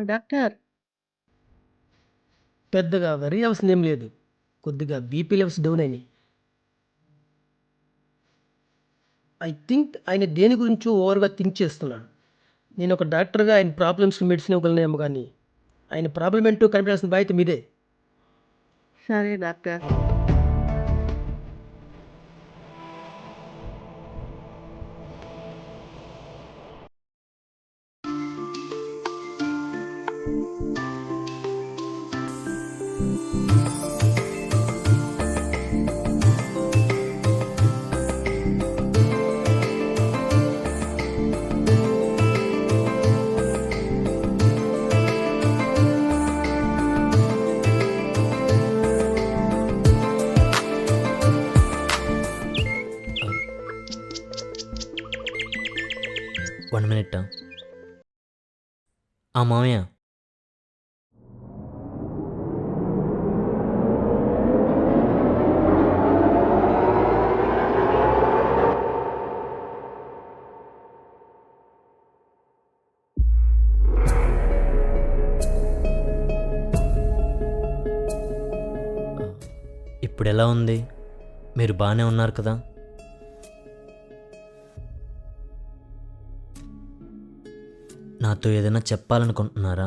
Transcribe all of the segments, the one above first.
Doctor పెద్దగా worry అవసరం ఏం లేదు. కొద్దిగా బీపీ లెవెల్స్ డౌన్ అయినాయి. ఐ థింక్ ఆయన దేని గురించో ఓవర్గా థింక్ చేస్తున్నాడు. నేను ఒక డాక్టర్గా ఆయన ప్రాబ్లమ్స్కి మెడిసిన్ ఇవ్వగలనేమో కానీ ఆయన ప్రాబ్లం ఏంటో కనిపెట్టాల్సిన బాధ్యత మీదే. సరే డాక్టర్. One minute. మామయ్య, ఇప్పుడు ఎలా ఉంది? మీరు బాగానే ఉన్నారు కదా? నాతో ఏదైనా చెప్పాలనుకుంటున్నారా?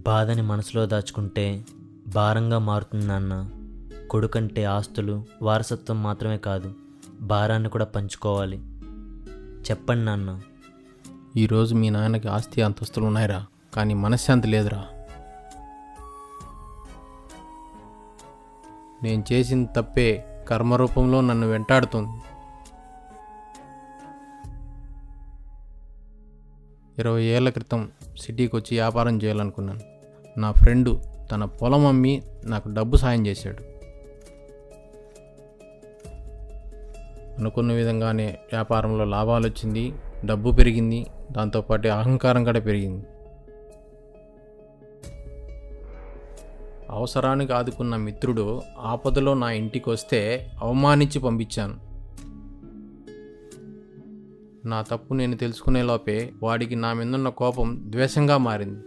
బాధని మనసులో దాచుకుంటే భారంగా మారుతుంది నాన్న. కొడుకంటే ఆస్తులు, వారసత్వం మాత్రమే కాదు, భారాన్ని కూడా పంచుకోవాలి. చెప్పండి నాన్న. ఈరోజు మీ నాన్నకి ఆస్తి అంతస్తులు ఉన్నాయిరా, కానీ మనశ్శాంతి లేదురా. నేను చేసిన తప్పే కర్మరూపంలో నన్ను వెంటాడుతుంది. 20 ఏళ్ల క్రితం సిటీకి వచ్చి వ్యాపారం చేయాలనుకున్నాను. నా ఫ్రెండు తన పొలం అమ్మి నాకు డబ్బు సాయం చేశాడు. అనుకున్న విధంగానే వ్యాపారంలో లాభాలు వచ్చింది, డబ్బు పెరిగింది, దాంతోపాటు అహంకారం కూడా పెరిగింది. అవసరానికి ఆదుకున్న మిత్రుడు ఆపదలో నా ఇంటికి వస్తే అవమానించి పంపించాను. నా తప్పు నేను తెలుసుకునే లోపే వాడికి నా మీదున్న కోపం ద్వేషంగా మారింది.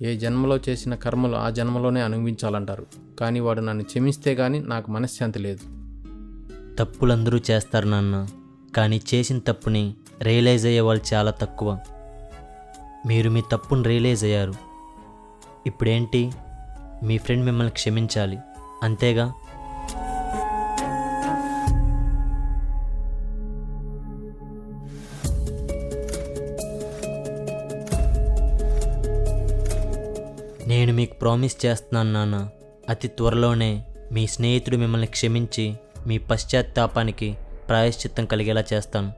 ఏ జన్మలో చేసిన కర్మలు ఆ జన్మలోనే అనుభవించాలంటారు, కానీ వాడు నన్ను క్షమిస్తే కానీ నాకు మనశ్శాంతి లేదు. తప్పులందరూ చేస్తారు నాన్న, కానీ చేసిన తప్పుని రియలైజ్ అయ్యే వాళ్ళు చాలా తక్కువ. మీరు మీ తప్పుని రియలైజ్ అయ్యారు. ఇప్పుడేంటి? మీ ఫ్రెండ్ మిమ్మల్ని క్షమించాలి, అంతేగా? నేను మీకు ప్రామిస్ చేస్తున్నాను నాన్న, అతి త్వరలోనే మీ స్నేహితుడు మిమ్మల్ని క్షమించి మీ పశ్చాత్తాపానికి ప్రాయశ్చిత్తం కలిగేలా చేస్తాను.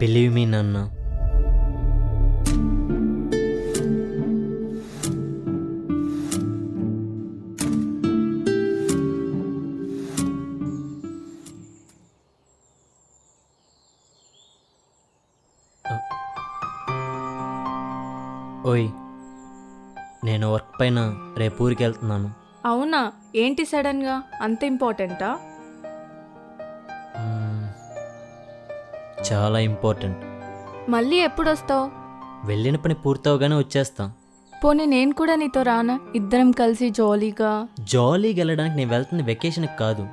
బిలీవ్ మీ నాన్న. ఓయ్, నేను వర్క్ పైన రేపు ఊరికి వెళ్తున్నాను. అవునా? ఏంటి సడన్గా? అంత ఇంపార్టెంటా? చాలా ఇంపార్టెంట్. మళ్ళీ ఎప్పుడు వస్తావు? వెళ్ళిన పని పూర్తవగానే వచ్చేస్తాం. పోనీ నేను కూడా నీతో రానా? ఇద్దరం కలిసి జాలీగా వెళ్ళడానికి నేను వెళ్తుంది వెకేషన్కి కాదు,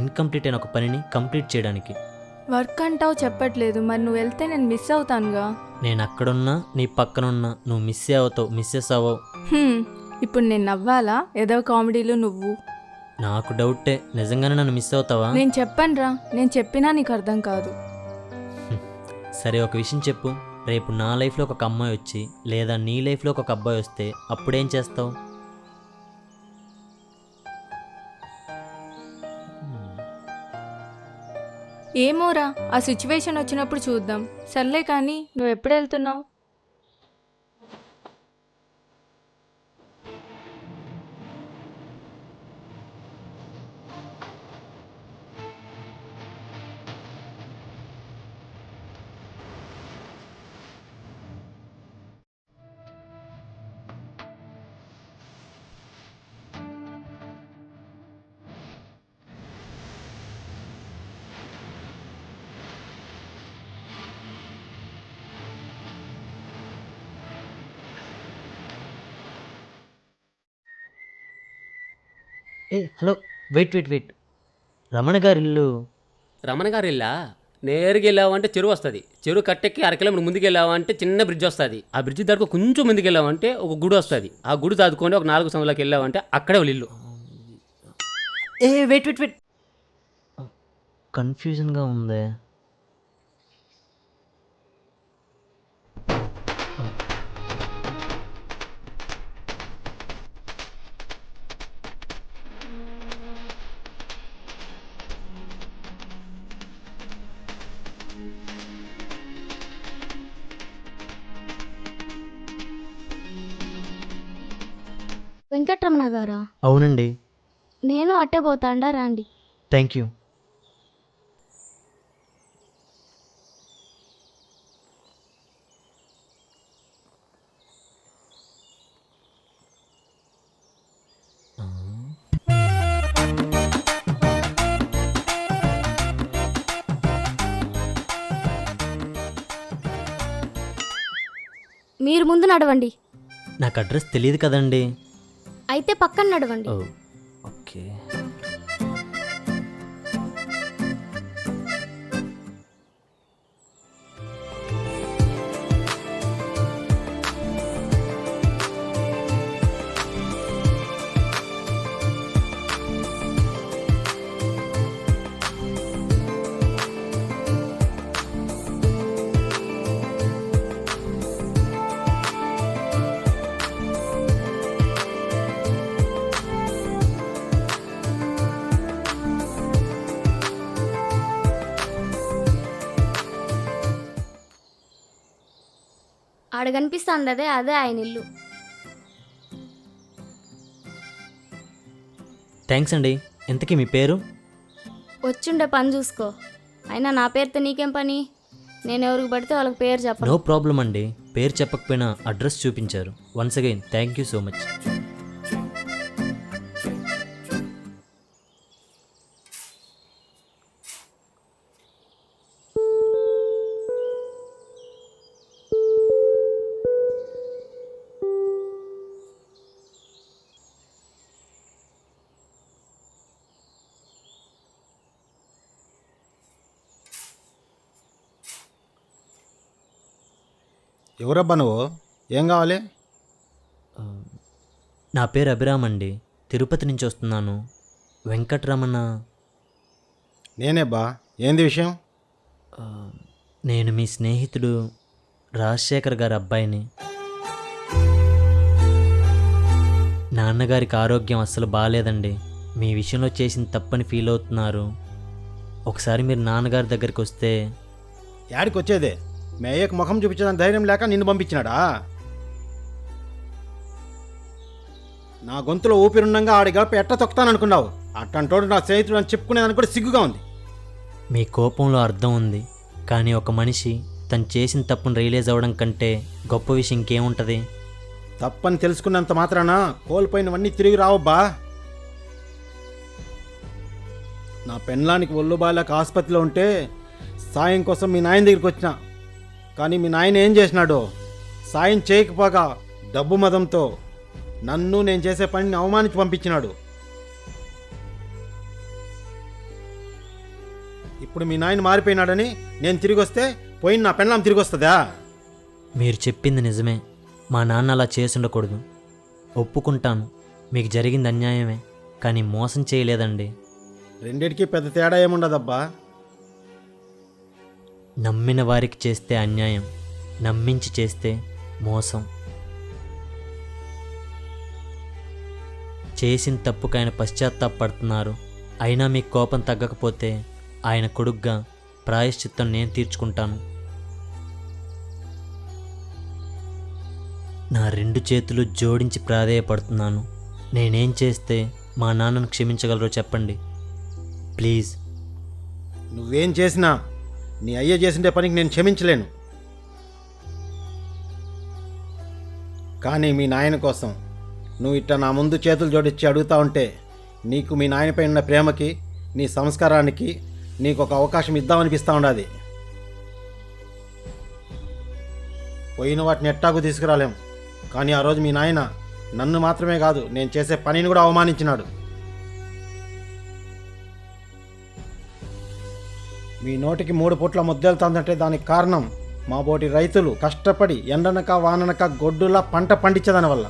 ఇన్కంప్లీట్ అయిన ఒక పనిని కంప్లీట్ చేయడానికి. వర్క్ అంటావు చెప్పట్లేదు, మరి నువ్వు వెళ్తే నేను మిస్ అవుతానుగా. నేను అక్కడున్నా నీ పక్కనున్నా నువ్వు మిస్ అవుతావు, మిస్సెస్ అవ్వవు. ఇప్పుడు నేను నవ్వాలా? ఏదో కామెడీలు నువ్వు. నాకు డౌటే, నిజంగానే నన్ను మిస్ అవుతావా? నేను చెప్పనురా, నేను చెప్పినా నీకు అర్థం కాదు. సరే ఒక విషయం చెప్పు, రేపు నా లైఫ్లో ఒక అమ్మాయి వచ్చి లేదా నీ లైఫ్లో ఒక అబ్బాయి వస్తే అప్పుడేం చేస్తావు? ఏమోరా, ఆ సిచ్యువేషన్ వచ్చినప్పుడు చూద్దాం. సర్లే కానీ నువ్వు ఎప్పుడు వెళ్తున్నావు? Hello, wait. రమణ గారి ఇల్లు. రమణ గారు ఇల్లా? నేరుగా వెళ్ళావంటే చెరువు వస్తుంది. చెరువు కట్టెక్కి 1 కిలోమీటర్ ముందుకు వెళ్ళావంటే చిన్న బ్రిడ్జ్ వస్తుంది. ఆ బ్రిడ్జ్ దగ్గర కొంచెం ముందుకు వెళ్ళావంటే ఒక గుడి వస్తుంది. ఆ గుడి దాదుకొని ఒక 4 సంవత్సరాలకు వెళ్ళావంటే అక్కడే వాళ్ళ ఇల్లు. వెయిట్ కన్ఫ్యూజన్గా ఉంది. వెంకటరమణ గారా? అవునండి. నేను అట్టే పోతాండా, రండి. Thank you. మీరు ముందు నడవండి. నాకు అడ్రస్ తెలియదు కదండి. అయితే పక్కన నడవండి. ఓ ఓకే. ఆడ కనిపిస్తాండదే, అదే ఆయన ఇల్లు. థ్యాంక్స్ అండి. ఇంతకీ మీ పేరు? వచ్చుండే పని చూసుకో. అయినా నా పేరుతో నీకేం పని? నేను ఎవరికి పడితే వాళ్ళకి పేరు చెప్పను. నో ప్రాబ్లం అండి. పేరు చెప్పకపోయినా అడ్రస్ చూపించారు. Once again thank you so much. ఎవరబ్బా నువ్వు? ఏం కావాలి? నా పేరు అభిరామ్ అండి. తిరుపతి నుంచి వస్తున్నాను. వెంకటరమణ. నేనేబ్బా. ఏంది విషయం? నేను మీ స్నేహితుడు రాజశేఖర్ గారి అబ్బాయిని. నాన్నగారికి ఆరోగ్యం అస్సలు బాగాలేదండి. మీ విషయంలో చేసిన తప్పని ఫీల్ అవుతున్నారు. ఒకసారి మీరు నాన్నగారి దగ్గరికి వస్తే. యాడికి వచ్చేదే? మీ అయ్యకు ముఖం చూపించడానికి ధైర్యం లేక నిన్ను పంపించినాడా? నా గొంతులో ఊపిరుండగా ఆడి గడప ఎట్ట తొక్కుతాననుకున్నావు? అట్టంటోడు నా స్నేహితుడు అని చెప్పుకునేదానికి కూడా సిగ్గుగా ఉంది. మీ కోపంలో అర్థం ఉంది, కానీ ఒక మనిషి తను చేసిన తప్పును రియలైజ్ అవ్వడం కంటే గొప్ప విషయం ఇంకేముంటుంది? తప్పని తెలుసుకున్నంత మాత్రాన కోల్పోయినవన్నీ తిరిగి రావబ్బా. నా పెళ్ళానికి ఒళ్ళు బాలేక ఆసుపత్రిలో ఉంటే సాయం కోసం మీ నాయన దగ్గరికి వచ్చిన. కానీ మీ నాయన ఏం చేసినాడో? సాయం చేయకపోగా డబ్బు మదంతో నన్ను నేను చేసే పనిని అవమానించి పంపించినాడు. ఇప్పుడు మీ నాయన మారిపోయినాడని నేను తిరిగి వస్తే పోయిన నా పెళ్ళాం తిరిగి వస్తుందా? మీరు చెప్పింది నిజమే. మా నాన్న అలా చేసుండకూడదు. ఒప్పుకుంటాను, మీకు జరిగింది అన్యాయమే, కానీ మోసం చేయలేదండి. రెండిటికి పెద్ద తేడా ఏముండదబ్బా. నమ్మిన వారికి చేస్తే అన్యాయం, నమ్మించి చేస్తే మోసం. చేసిన తప్పుకు ఆయన పశ్చాత్తాపడుతున్నారు. అయినా మీకు కోపం తగ్గకపోతే ఆయన కొడుగ్గా ప్రాయశ్చిత్తం నేను తీర్చుకుంటాను. నా 2 చేతులు జోడించి ప్రాధేయపడుతున్నాను. నేనేం చేస్తే మా నాన్నను క్షమించగలరో చెప్పండి ప్లీజ్. నువ్వేం చేసినా నీ అయ్య చేసిండే పనికి నేను క్షమించలేను. కానీ మీ నాయన కోసం నువ్వు ఇట్లా నా ముందు చేతులు జోడించి అడుగుతా ఉంటే నీకు మీ నాయనపై ఉన్న ప్రేమకి, నీ సంస్కారానికి నీకు ఒక అవకాశం ఇద్దామనిపిస్తూ ఉండాది. పోయిన వాటిని ఎట్టాకు తీసుకురాలేం. కానీ ఆ రోజు మీ నాయన నన్ను మాత్రమే కాదు, నేను చేసే పనిని కూడా అవమానించినాడు. మీ నోటికి 3 పూట్ల ముద్దెళ్తుందంటే దానికి కారణం మా బోటి రైతులు కష్టపడి ఎండనక వాననక గొడ్డులా పంట పండించేదాని వల్ల.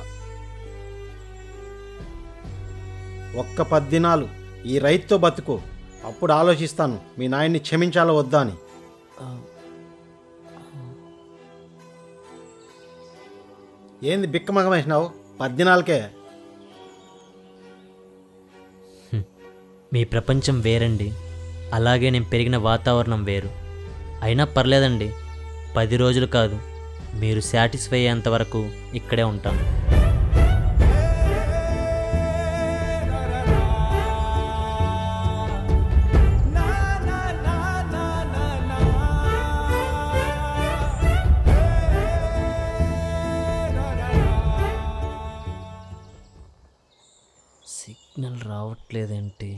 ఒక్క 10 దినాలు ఈ రైతుతో బతుకు, అప్పుడు ఆలోచిస్తాను మీ నాయన్ని క్షమించాలో వద్దా అని. ఏంది బిక్కమగమేసినావు? 10 దినాలకే? మీ ప్రపంచం వేరండి, అలాగే నేను పెరిగిన వాతావరణం వేరు. అయినా పర్లేదండి, 10 రోజులు కాదు, మీరు సాటిస్ఫై అయ్యేంత వరకు ఇక్కడే ఉంటాను. సిగ్నల్ రావట్లేదేంటి?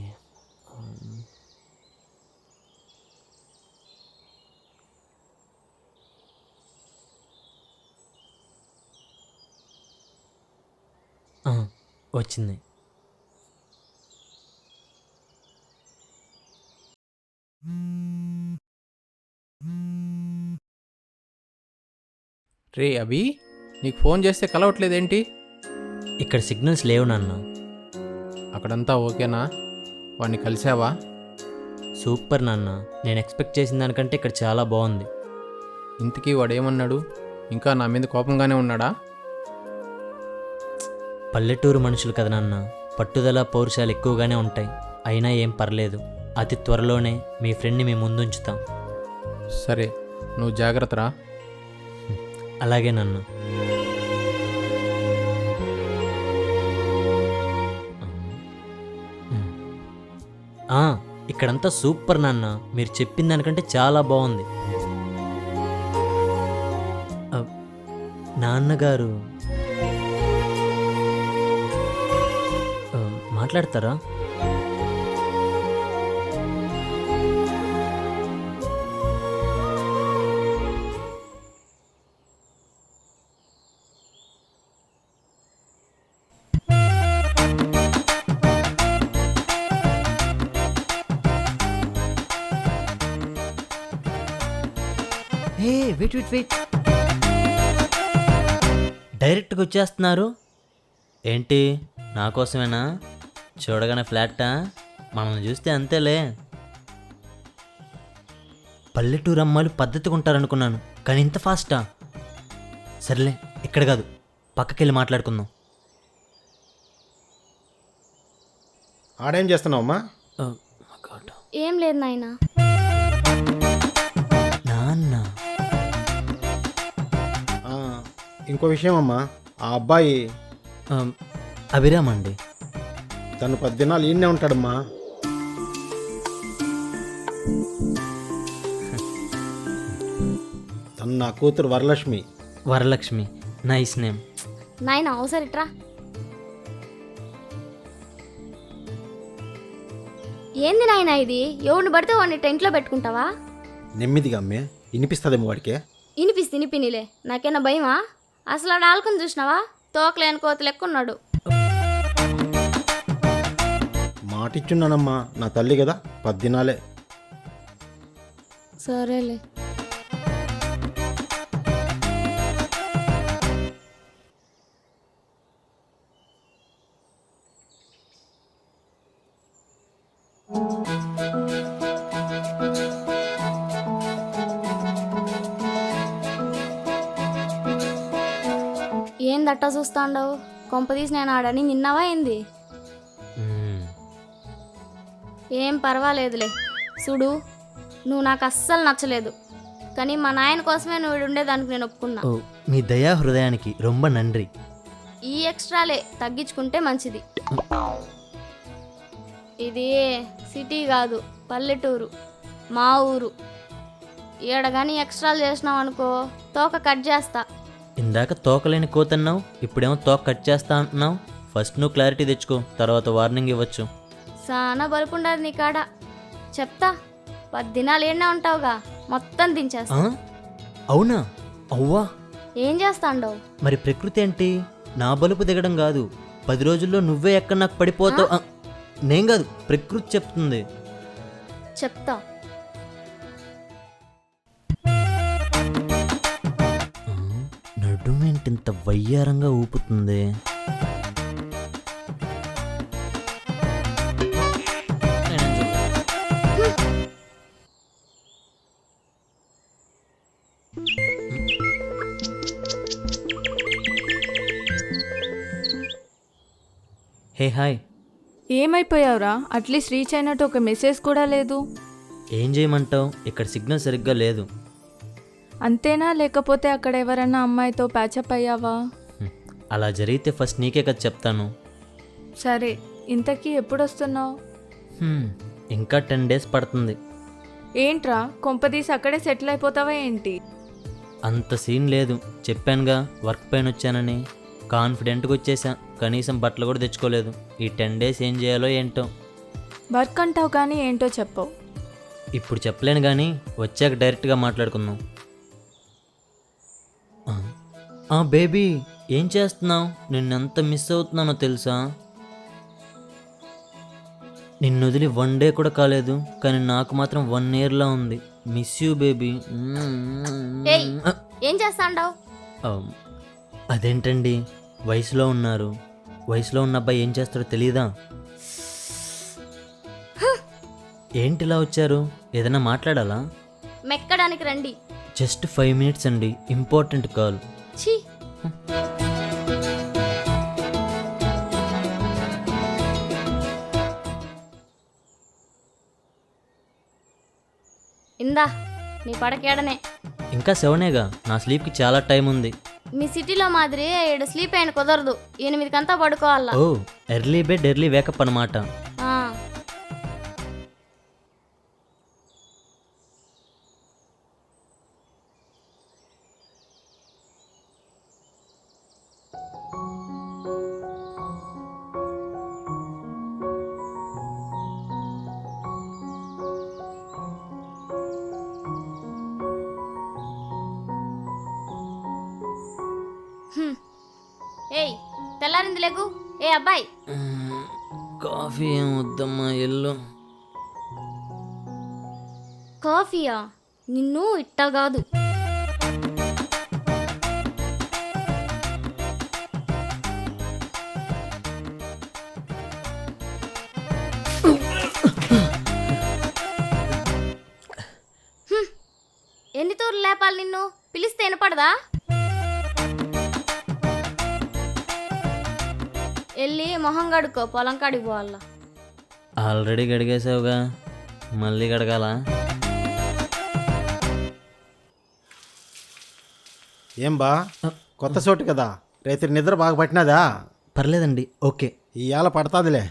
వచ్చింది. రే అభి, నీకు ఫోన్ చేస్తే కలవట్లేదేంటి? ఇక్కడ సిగ్నల్స్ లేవు నాన్న. అక్కడంతా ఓకేనా? వాడిని కలిసావా? సూపర్ నాన్న, నేను ఎక్స్పెక్ట్ చేసిన దానికంటే ఇక్కడ చాలా బాగుంది. ఇంతకీ వాడేమన్నాడు? ఇంకా నా మీద కోపంగానే ఉన్నాడా? పల్లెటూరు మనుషులు కదా నాన్న, పట్టుదల పౌరుషాలు ఎక్కువగానే ఉంటాయి. అయినా ఏం పర్లేదు, అతి త్వరలోనే మీ ఫ్రెండ్ని మీ ముందుంచుతాం. సరే, నువ్వు జాగ్రత్తరా. అలాగే నాన్న. ఇక్కడంతా సూపర్ నాన్న, మీరు చెప్పిన దానికంటే చాలా బాగుంది. నాన్నగారు మాట్లాడతారా? వెయిట్ డైరెక్ట్గా వచ్చేస్తున్నారు ఏంటి? నా కోసమేనా? చూడగానే ఫ్లాట్టా? మనల్ని చూస్తే అంతేలే. పల్లెటూరు అమ్మాయిలు పద్ధతిగా ఉంటారనుకున్నాను, కానీ ఇంత ఫాస్టా? సర్లే, ఇక్కడ కాదు, పక్కకెళ్ళి మాట్లాడుకుందాం. ఆడేం చేస్తున్నావమ్మా? ఏం లేదు నాయనా. నాన్న, ఇంకో విషయం అమ్మా, ఆ అబ్బాయి అభిరామ్ అండి. తను 10 దినాలు ఈయనే ఉంటాడమ్మా. తను నా కూతురు వరలక్ష్మి. Varalakshmi, nice name. నాయనా ఒకసారి ఇట్రా. ఏంది నాయనా ఇది? ఎవరిని పడితే వాడిని టెంట్లో పెట్టుకుంటావా? నెమ్మదిగా అమ్మే, వినిపిస్తుందేమో వాడికే. ఇనిపినిలే, నాకేనా భయమా? అసలు ఆడ ఆల్కొని చూసినావా? తోకలేని కోత లెక్కున్నాడు. మాటిచ్చున్నానమ్మా, నా తల్లి కదా, 10 దినాలే. సరేలే. ఏందట్టా చూస్తాండవు? కొంపదీసి నేను ఆడని నిన్నవా ఏంది? మ్మ్. ఏం పర్వాలేదులే. చూడు, నువ్వు నాకు అస్సలు నచ్చలేదు, కానీ మా నాయన కోసమే నువ్వు ఈడ ఉండేదానికి నేను ఒప్పుకున్నా. ఓ మీ దయా హృదయానికి రొంబ నండ్రి. ఈ ఎక్స్ట్రాలే తగ్గించుకుంటే మంచిది. ఇది సిటీ కాదు, పల్లెటూరు, మా ఊరు. ఈడ కానీ ఎక్స్ట్రాలు చేసినావు అనుకో, తోక కట్ చేస్తా. ఇందాక తోకలేని కోతన్నావు, ఇప్పుడేమో తోక కట్ చేస్తా అంటున్నావు. ఫస్ట్ నువ్వు క్లారిటీ తెచ్చుకో, తర్వాత వార్నింగ్ ఇవ్వచ్చు. సానా బలుపుండదు నీ కాడ. చెప్తా, 10 దినాలు ఏడా ఉంటావుగా, మొత్తం ఆ? దించేస్తా. అవునా? అవ్వా, ఏం చేస్తాండవు? మరి ప్రకృతి ఏంటి? నా బలుపు దిగడం కాదు, 10 రోజుల్లో నువ్వే ఎక్కడ నాకు పడిపోతావు. నేను కాదు, ప్రకృతి చెప్తుంది. చెప్తా. నడుమేంటి ఇంత వయ్యారంగా ఊపుతుంది? Hey hi. ఏమైపోయావురా? అట్లీస్ట్ రీచ్ అయినట్టు ఒక మెసేజ్ కూడా లేదు. ఏం చేయమంటావు? ఇక్కడ సిగ్నల్ సరిగ్గా లేదు. అంతేనా, లేకపోతే అక్కడ ఎవరన్నా అమ్మాయితో ప్యాచప్ అయ్యావా? అలా జరిగితే ఫస్ట్ నీకే కదా చెప్తాను. సరే, ఇంతకీ ఎప్పుడు వస్తున్నావు? ఇంకా 10 days పడుతుంది. ఏంట్రా, కొంపదీసి అక్కడే సెటిల్ అయిపోతావా ఏంటి? అంత సీన్ లేదు, చెప్పానుగా వర్క్ పైన వచ్చానని. కాన్ఫిడెంట్గా వచ్చేసా, కనీసం బట్టలు కూడా తెచ్చుకోలేదు. ఈ 10 days ఏం చేయాలో ఏంటో. వర్క్ అంటావు కానీ ఏంటో చెప్పవు. ఇప్పుడు చెప్పలేను కానీ వచ్చాక డైరెక్ట్గా మాట్లాడుకుందాం. బేబీ, ఏం చేస్తున్నావు? నిన్నెంత మిస్ అవుతున్నానో తెలుసా? నిన్ను వదిలి 1 day కూడా కాలేదు, కానీ నాకు మాత్రం 1 yearలా ఉంది. Miss you baby. ఏయ్, ఏం చేస్తాండవు? అదేంటండి, వయసులో ఉన్నారు. వయసులో ఉన్న అబ్బాయి ఏం చేస్తాడో తెలీదా? ఏంటిలా వచ్చారు? ఏదైనా మాట్లాడాలా? మెక్కడానికి రండి. జస్ట్ 5 minutes అండి, ఇంపార్టెంట్ కాల్. ఛీ, ఇందా నీ పడకేడనే. ఇంకా 7ఏగా, నా స్లీప్కి చాలా టైం ఉంది. మీ సిటీలో మాదిరి ఈడ స్లీప్ అయిన కుదరదు, 8 పడుకోవాలా. ఓ, ఎర్లీ బెడ్ ఎర్లీ వేకప్ అన్నమాట. ఆ, ఏయ్ తెల్లారింది లేగు. ఏ అబ్బాయి, కాఫీ ఏం వద్దమ్మా, ఎల్లు. కాఫీయా? నిన్ను ఇట్టా కాదు. ఎన్ని తూర్లు లేపాలి నిన్ను? పిలిస్తే వినపడదా? వెళ్ళి మొహం కడుక్కో, పొలం కాడికి పోవాలా. ఆల్రెడీ గడిగేసావుగా, మళ్ళీ గడగాల? ఏం బా, కొత్త చోటు కదా, రైతు నిద్ర బాగా పట్టినదా? పర్లేదండి, ఓకే. ఇవాళ పడతాదిలే.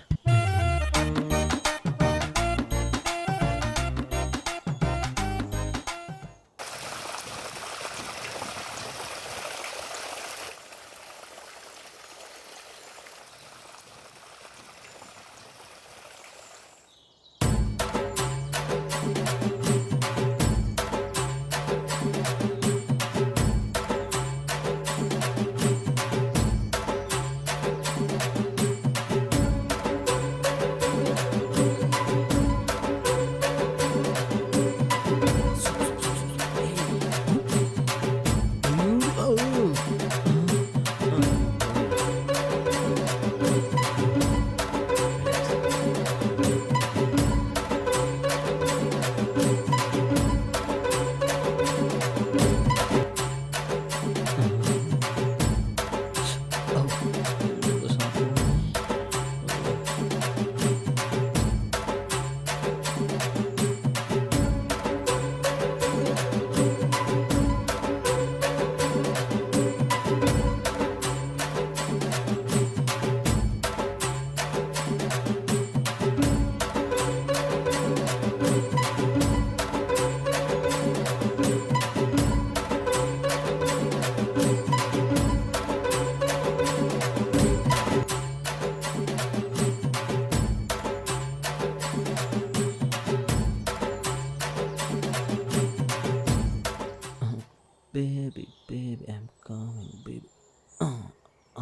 Baby baby I'm coming baby.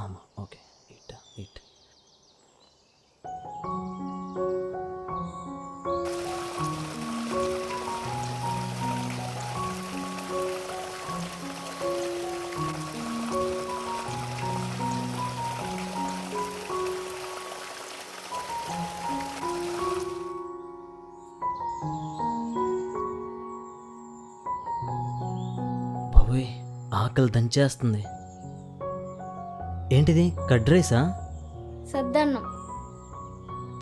ఆమా ఓకే ఇట్ ఇట్. బాబోయ్ ఆకలి దంచేస్తుంది. ఏంటిది కర్డ్ రైసా? సద్దన్నం.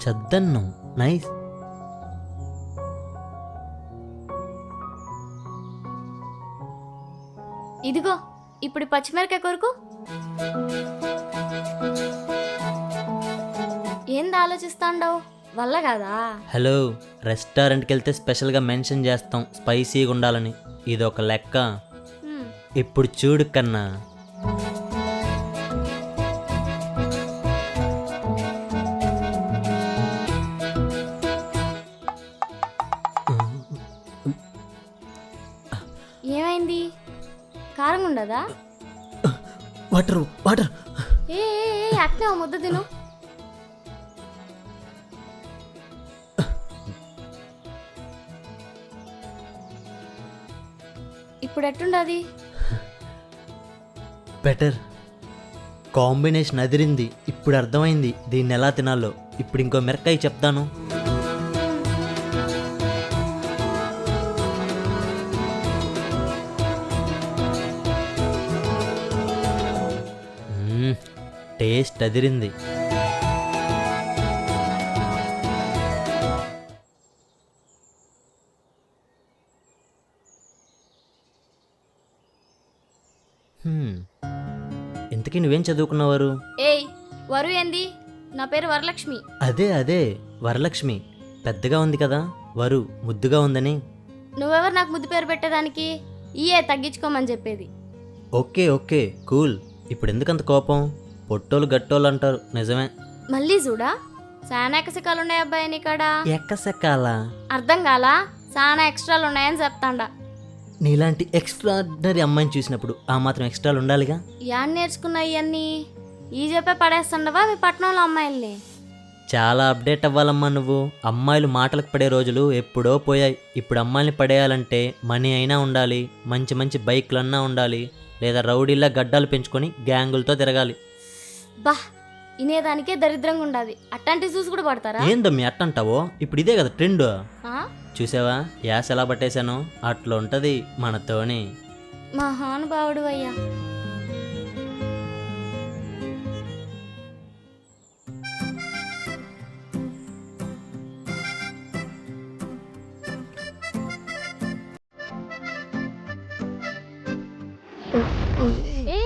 చద్దన్నం నైస్. ఇదిగో ఇప్పుడు ఈ పచ్చిమిరకాయ కొరకు. ఏంది ఆలోచిస్తాండవు? వల్ల కదా. హలో, రెస్టారెంట్కి వెళ్తే స్పెషల్గా మెన్షన్ చేస్తాం స్పైసీగా ఉండాలని. ఇదొక లెక్క. హ్మ్. ఇప్పుడు చూడు కన్నా. ఏమైంది? కారం ఉండదా? Water water. ఏ అట్నే ఓ ముద్ద తిను. ఇప్పుడు ఎట్టుండది? బెటర్. కాంబినేషన్ అదిరింది. ఇప్పుడు అర్థమైంది దీన్ని ఎలా తినాలో. ఇప్పుడు ఇంకో మిరకాయ చెప్తాను. టేస్ట్ అదిరింది. ఇంతకీ నువ్వేం చదువుకున్నవారు? ఏయ్ వరు ఏంది? నా పేరు వరలక్ష్మి. అదే వరలక్ష్మి. పెద్దగా ఉంది కదా వరు, ముద్దుగా ఉందని. నువ్వెవరు నాకు ముద్దు పేరు పెట్టేదానికి? ఇయే తగ్గించుకోమని చెప్పేది. Okay cool. ఇప్పుడు ఎందుకంత కోపం? పొట్టోలు గట్టోలు అంటారు, నిజమే. మళ్ళీ చూడా చాలా ఎకసకాలు ఉన్నాయి అబ్బాయి నీకాడ. ఎక్కసెక్కాలా? అర్థం కాలా? చాలా ఎక్స్ట్రాలు ఉన్నాయని చెప్తాండా. నీలాంటి ఎక్స్ట్రాడినరీ అమ్మాయిని చూసినప్పుడు ఆ మాత్రం ఎక్స్ట్రాలు ఉండాలిగా. యాడ్ నేర్చుకున్నాయి ఇవన్నీ ఈ చెప్పే పడేస్తుండవా మీ పట్టణంలో అమ్మాయిల్ని? చాలా అప్డేట్ అవ్వాలమ్మా నువ్వు. అమ్మాయిలు మాటలకు పడే రోజులు ఎప్పుడో పోయాయి. ఇప్పుడు అమ్మాయిని పడేయాలంటే మనీ అయినా ఉండాలి, మంచి మంచి బైక్లన్నా ఉండాలి, లేదా రౌడీలా గడ్డాలు పెంచుకొని గ్యాంగులతో తిరగాలి. బా ఇనేదానికే దరిద్రంగా ఉండాది. అట్లాంటివి చూసి కూడా పడతారా? ఏందమ్మీ అట్టంటావో? ఇప్పుడు ఇదే కదా ట్రెండ్. ఆ? చూసావా యాస్ ఎలా పట్టేశాను? అట్లా ఉంటది మనతోని. మహానుభావుడు అయ్యా. ఏ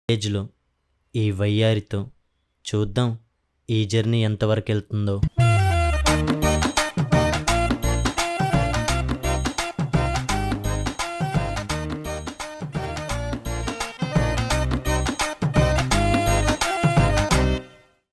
ఏజ్లో ఈ వయ్యారితో చూద్దాం ఈ జర్నీ ఎంతవరకు వెళ్తుందో.